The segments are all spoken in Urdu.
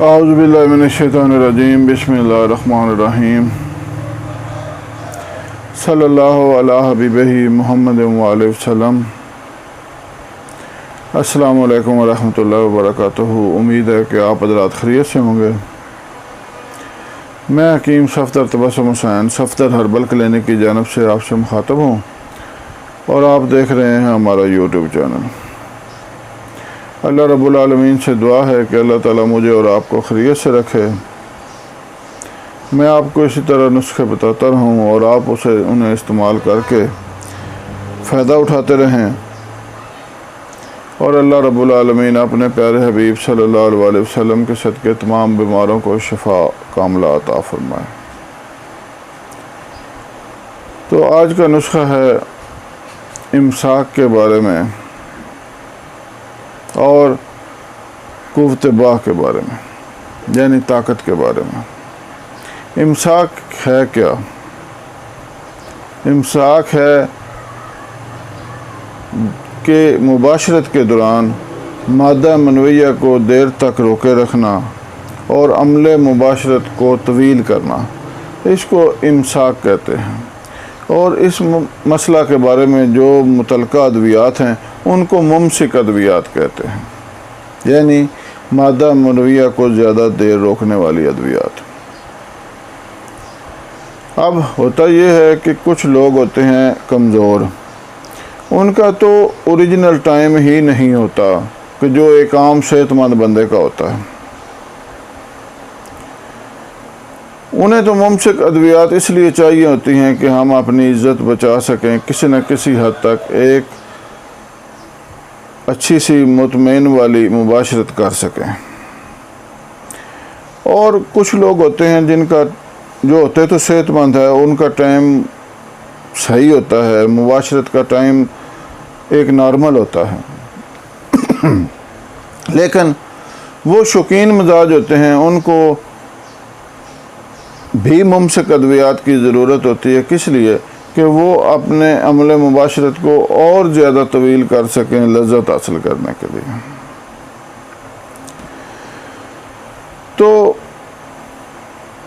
اعوذ باللہ من الشیطان الرجیم بسم اللہ الرحمن الرحیم صلی اللہ علی حبیبہ محمد وعلیہ وسلم۔ السلام علیکم ورحمۃ اللہ وبرکاتہ۔ امید ہے کہ آپ حضرات خیریت سے ہوں گے۔ میں حکیم صفدر تبسم حسین صفدر ہربل کلینک کی جانب سے آپ سے مخاطب ہوں اور آپ دیکھ رہے ہیں ہمارا یوٹیوب چینل۔ اللہ رب العالمین سے دعا ہے کہ اللہ تعالیٰ مجھے اور آپ کو خیریت سے رکھے۔ میں آپ کو اسی طرح نسخے بتاتا رہوں اور آپ انہیں استعمال کر کے فائدہ اٹھاتے رہیں، اور اللہ رب العالمین اپنے پیارے حبیب صلی اللہ علیہ وسلم کے صدقے تمام بیماروں کو شفا کاملہ عطا فرمائے۔ تو آج کا نسخہ ہے امساک کے بارے میں اور قوت باہ کے بارے میں، یعنی طاقت کے بارے میں۔ امساک ہے کیا؟ امساک ہے کہ مباشرت کے دوران مادہ منویہ کو دیر تک روکے رکھنا اور عمل مباشرت کو طویل کرنا، اس کو امساک کہتے ہیں۔ اور اس مسئلہ کے بارے میں جو متعلقہ ادویات ہیں ان کو ممسک ادویات کہتے ہیں، یعنی مادہ منویہ کو زیادہ دیر روکنے والی ادویات۔ اب ہوتا یہ ہے کہ کچھ لوگ ہوتے ہیں کمزور، ان کا تو اوریجنل ٹائم ہی نہیں ہوتا کہ جو ایک عام صحت مند بندے کا ہوتا ہے۔ انہیں تو ممسک ادویات اس لیے چاہیے ہوتی ہیں کہ ہم اپنی عزت بچا سکیں، کسی نہ کسی حد تک ایک اچھی سی مطمئن والی مباشرت کر سکیں۔ اور کچھ لوگ ہوتے ہیں جن کا جو ہوتے تو صحت مند ہے، ان کا ٹائم صحیح ہوتا ہے، مباشرت کا ٹائم ایک نارمل ہوتا ہے، لیکن وہ شوقین مزاج ہوتے ہیں، ان کو بھی ممسک ادویات کی ضرورت ہوتی ہے۔ کس لیے؟ کہ وہ اپنے عمل مباشرت کو اور زیادہ طویل کر سکیں لذت حاصل کرنے کے لیے۔ تو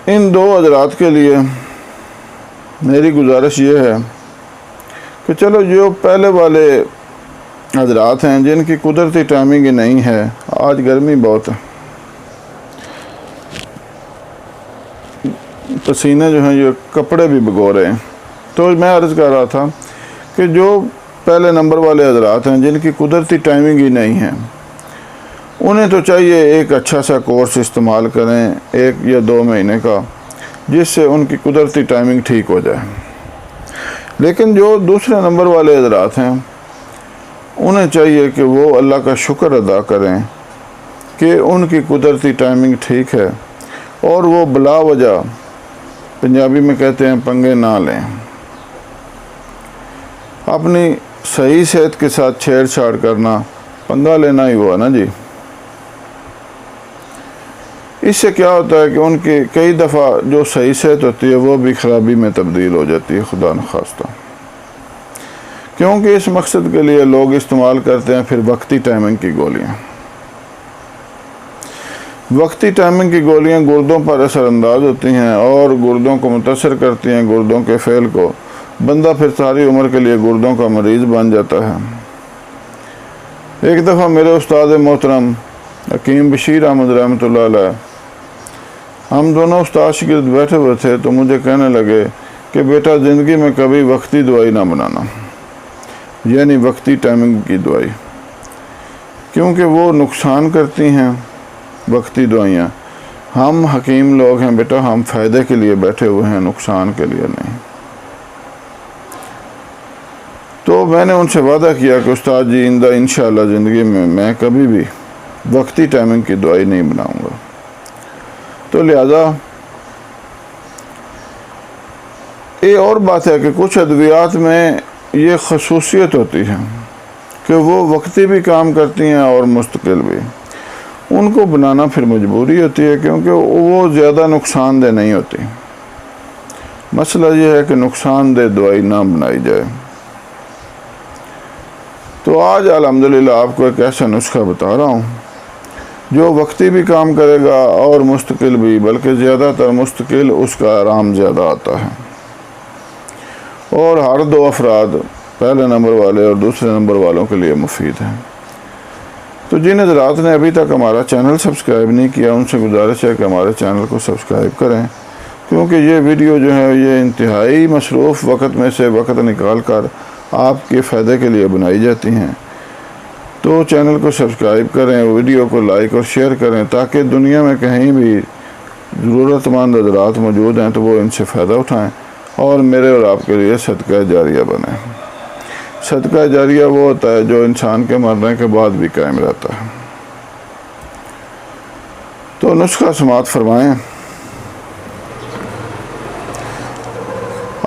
ان دو حضرات کے لیے میری گزارش یہ ہے کہ چلو جو پہلے والے حضرات ہیں جن کی قدرتی ٹائمنگ نہیں ہے، آج گرمی بہت ہے، پسینے جو ہیں یہ کپڑے بھی بھگو رہے ہیں، تو میں عرض کر رہا تھا کہ جو پہلے نمبر والے حضرات ہیں جن کی قدرتی ٹائمنگ ہی نہیں ہے، انہیں تو چاہیے ایک اچھا سا کورس استعمال کریں 1 یا 2 مہینے کا، جس سے ان کی قدرتی ٹائمنگ ٹھیک ہو جائے۔ لیکن جو دوسرے نمبر والے حضرات ہیں انہیں چاہیے کہ وہ اللہ کا شکر ادا کریں کہ ان کی قدرتی ٹائمنگ ٹھیک ہے، اور وہ بلا وجہ، پنجابی میں کہتے ہیں، پنگے نہ لیں۔ اپنی صحیح صحت کے ساتھ چھیڑ چھاڑ کرنا پنگا لینا ہی ہوا نا جی۔ اس سے کیا ہوتا ہے کہ ان کی کئی دفعہ جو صحیح صحت ہوتی ہے وہ بھی خرابی میں تبدیل ہو جاتی ہے، خدا نخواستہ، کیونکہ اس مقصد کے لیے لوگ استعمال کرتے ہیں پھر وقتی ٹائمنگ کی گولیاں۔ وقتی ٹائمنگ کی گولیاں گردوں پر اثر انداز ہوتی ہیں اور گردوں کو متاثر کرتی ہیں، گردوں کے فعل کو، بندہ پھر ساری عمر کے لیے گردوں کا مریض بن جاتا ہے۔ ایک دفعہ میرے استاد محترم حکیم بشیر احمد رحمۃ اللہ علیہ، ہم دونوں استاد شاگرد بیٹھے ہوئے تھے، تو مجھے کہنے لگے کہ بیٹا زندگی میں کبھی وقتی دوائی نہ بنانا، یعنی وقتی ٹائمنگ کی دوائی، کیونکہ وہ نقصان کرتی ہیں وقتی دوائیاں۔ ہم حکیم لوگ ہیں بیٹا، ہم فائدے کے لیے بیٹھے ہوئے ہیں، نقصان کے لیے نہیں۔ تو میں نے ان سے وعدہ کیا کہ استاد جی آئندہ انشاءاللہ زندگی میں کبھی بھی وقتی ٹائمنگ کی دوائی نہیں بناؤں گا۔ تو لہذا یہ اور بات ہے کہ کچھ ادویات میں یہ خصوصیت ہوتی ہے کہ وہ وقتی بھی کام کرتی ہیں اور مستقل بھی، ان کو بنانا پھر مجبوری ہوتی ہے، کیونکہ وہ زیادہ نقصان دہ نہیں ہوتی۔ مسئلہ یہ ہے کہ نقصان دہ دوائی نہ بنائی جائے۔ تو آج الحمدللہ آپ کو ایک ایسا نسخہ بتا رہا ہوں جو وقتی بھی کام کرے گا اور مستقل بھی، بلکہ زیادہ تر مستقل، اس کا آرام زیادہ آتا ہے۔ اور ہر دو افراد، پہلے نمبر والے اور دوسرے نمبر والوں کے لیے مفید ہیں۔ تو جن حضرات نے ابھی تک ہمارا چینل سبسکرائب نہیں کیا، ان سے گزارش ہے کہ ہمارے چینل کو سبسکرائب کریں، کیونکہ یہ ویڈیو جو ہے یہ انتہائی مصروف وقت میں سے وقت نکال کر آپ کے فائدے کے لیے بنائی جاتی ہیں۔ تو چینل کو سبسکرائب کریں، ویڈیو کو لائک اور شیئر کریں، تاکہ دنیا میں کہیں بھی ضرورت مند حضرات موجود ہیں تو وہ ان سے فائدہ اٹھائیں اور میرے اور آپ کے لیے صدقہ جاریہ بنے۔ صدقہ جاریہ وہ ہوتا ہے جو انسان کے مرنے کے بعد بھی قائم رہتا ہے۔ تو نسخہ سماعت فرمائیں۔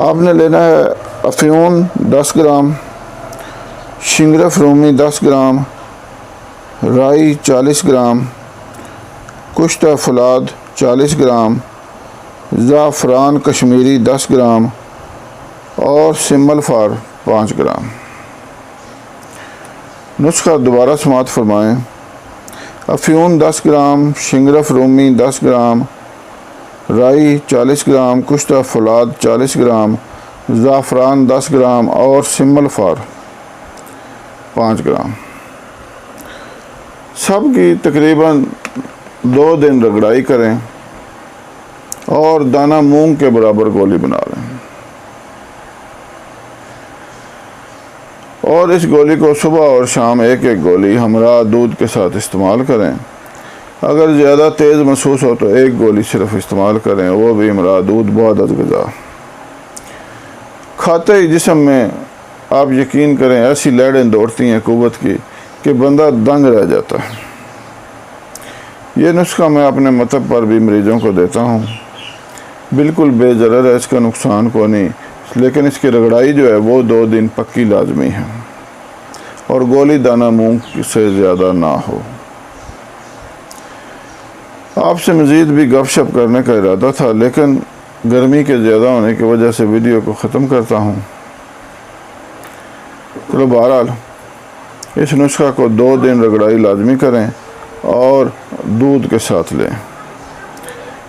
آپ نے لینا ہے افیون 10 گرام، شنگرف رومی 10 گرام، رائی 40 گرام، کشتہ فولاد 40 گرام، زعفران کشمیری 10 گرام اور سمل فار 5 گرام۔ نسخہ دوبارہ سماعت فرمائیں۔ افیون 10 گرام، شنگرف رومی 10 گرام، رائی 40 گرام، کشتہ فولاد 40 گرام، زعفران 10 گرام اور سمل فار 5 گرام۔ سب کی تقریباً 2 دن رگڑائی کریں اور دانہ مونگ کے برابر گولی بنا لیں، اور اس گولی کو صبح اور شام ایک گولی ہمراہ دودھ کے ساتھ استعمال کریں۔ اگر زیادہ تیز محسوس ہو تو ایک گولی صرف استعمال کریں، وہ بھی ہمراہ دودھ بعد از غذا۔ کھاتے ہی جسم میں آپ یقین کریں ایسی لہریں دوڑتی ہیں قوت کی کہ بندہ دنگ رہ جاتا ہے۔ یہ نسخہ میں اپنے مطلب پر بھی مریضوں کو دیتا ہوں، بالکل بے ضرر ہے، اس کا نقصان کو نہیں، لیکن اس کی رگڑائی جو ہے وہ 2 دن پکی لازمی ہے، اور گولی دانہ مونگ سے زیادہ نہ ہو۔ آپ سے مزید بھی گپ شپ کرنے کا ارادہ تھا، لیکن گرمی کے زیادہ ہونے کی وجہ سے ویڈیو کو ختم کرتا ہوں۔ چلو بہرحال اس نسخہ کو 2 دن رگڑائی لازمی کریں اور دودھ کے ساتھ لیں،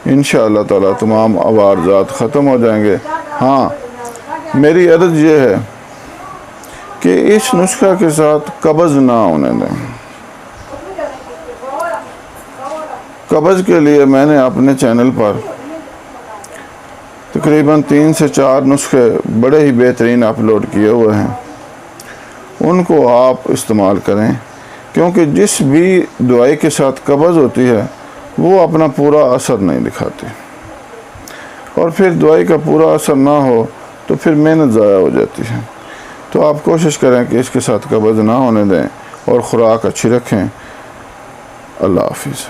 انشاءاللہ تعالی تمام عوارضات ختم ہو جائیں گے۔ ہاں، میری عرض یہ ہے کہ اس نسخہ کے ساتھ قبض نہ ہونے دیں۔ قبض کے لیے میں نے اپنے چینل پر تقریباً 3 سے 4 نسخے بڑے ہی بہترین اپلوڈ کیے ہوئے ہیں، ان کو آپ استعمال کریں، کیونکہ جس بھی دوائی کے ساتھ قبض ہوتی ہے وہ اپنا پورا اثر نہیں دکھاتی، اور پھر دوائی کا پورا اثر نہ ہو تو پھر محنت ضائع ہو جاتی ہے۔ تو آپ کوشش کریں کہ اس کے ساتھ قبض نہ ہونے دیں اور خوراک اچھی رکھیں۔ اللہ حافظ۔